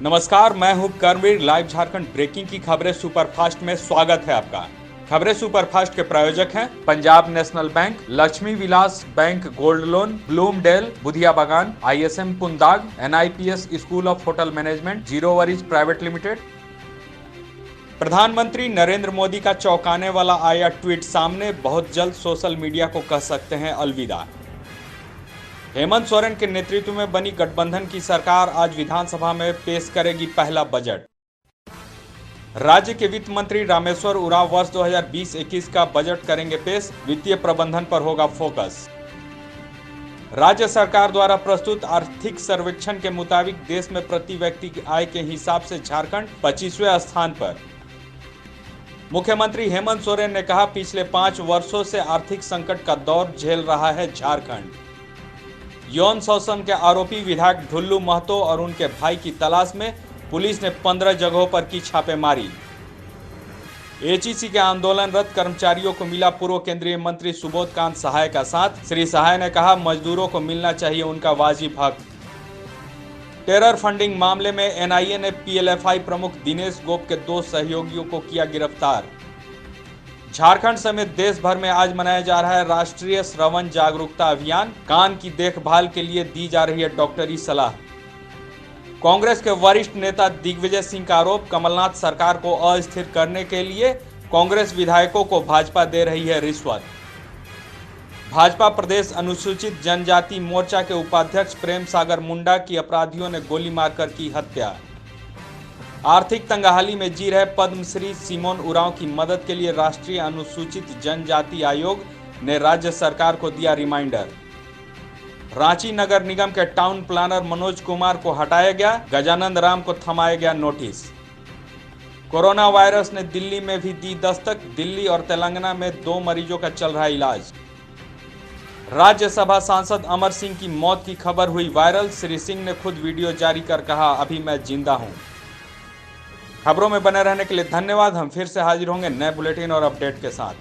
नमस्कार, मैं हूं कर्मवीर। लाइव झारखंड ब्रेकिंग की खबरें सुपरफास्ट में स्वागत है आपका। खबरें सुपरफास्ट के प्रायोजक हैं Punjab national bank, Lakshmi Vilas bank gold loan, ब्लूमडेल Budhiya बागान, ISM Pundag, NIPS school of hotel management, zero worries private limited. प्रधानमंत्री नरेंद्र मोदी का चौंकाने वाला आया ट्वीट सामने, बहुत जल्द सोशल मीडिया को कह सकते हैं अलविदा। हेमंत सोरेन के नेतृत्व में बनी गठबंधन की सरकार आज विधानसभा में पेश करेगी पहला बजट। राज्य के वित्त मंत्री रामेश्वर उरांव वर्ष 2020-21 का बजट करेंगे पेश, वित्तीय प्रबंधन पर होगा फोकस। राज्य सरकार द्वारा प्रस्तुत आर्थिक सर्वेक्षण के मुताबिक देश में प्रति व्यक्ति की आय के हिसाब से झारखंड 25वें स्थान पर। मुख्यमंत्री हेमंत सोरेन ने कहा, पिछले 5 वर्षों से आर्थिक संकट का दौर झेल रहा है झारखंड। यौन शोषण के आरोपी विधायक ढुल्लू महतो और उनके भाई की तलाश में पुलिस ने 15 जगहों पर की छापेमारी। HEC के आंदोलनरत कर्मचारियों को मिला पूर्व केंद्रीय मंत्री सुबोध कांत सहाय का साथ। श्री सहाय ने कहा, मजदूरों को मिलना चाहिए उनका वाजिब हक। टेरर फंडिंग मामले में NIA ने PLFI प्रमुख दिनेश गोप के 2 सहयोगियों को किया गिरफ्तार। झारखंड समेत देश भर में आज मनाया जा रहा है राष्ट्रीय श्रवण जागरूकता अभियान। कान की देखभाल के लिए दी जा रही है डॉक्टरी सलाह। कांग्रेस के वरिष्ठ नेता दिग्विजय सिंह का आरोप, कमलनाथ सरकार को अस्थिर करने के लिए कांग्रेस विधायकों को भाजपा दे रही है रिश्वत। भाजपा प्रदेश अनुसूचित जनजाति मोर्चा के उपाध्यक्ष प्रेम सागर मुंडा की अपराधियों ने गोली मारकर की हत्या। आर्थिक तंगहाली में जी रहे पद्मश्री सिमोन उरांव की मदद के लिए राष्ट्रीय अनुसूचित जनजाति आयोग ने राज्य सरकार को दिया रिमाइंडर। रांची नगर निगम के टाउन प्लानर मनोज कुमार को हटाया गया, गजानंद राम को थमाया गया नोटिस। कोरोना वायरस ने दिल्ली में भी दी दस्तक, दिल्ली और तेलंगाना में 2 मरीजों का चल रहा इलाज। राज्यसभा सांसद अमर सिंह की मौत की खबर हुई वायरल, श्री सिंह ने खुद वीडियो जारी कर कहा, अभी मैं जिंदा हूं। खबरों में बने रहने के लिए धन्यवाद। हम फिर से हाजिर होंगे नए बुलेटिन और अपडेट के साथ।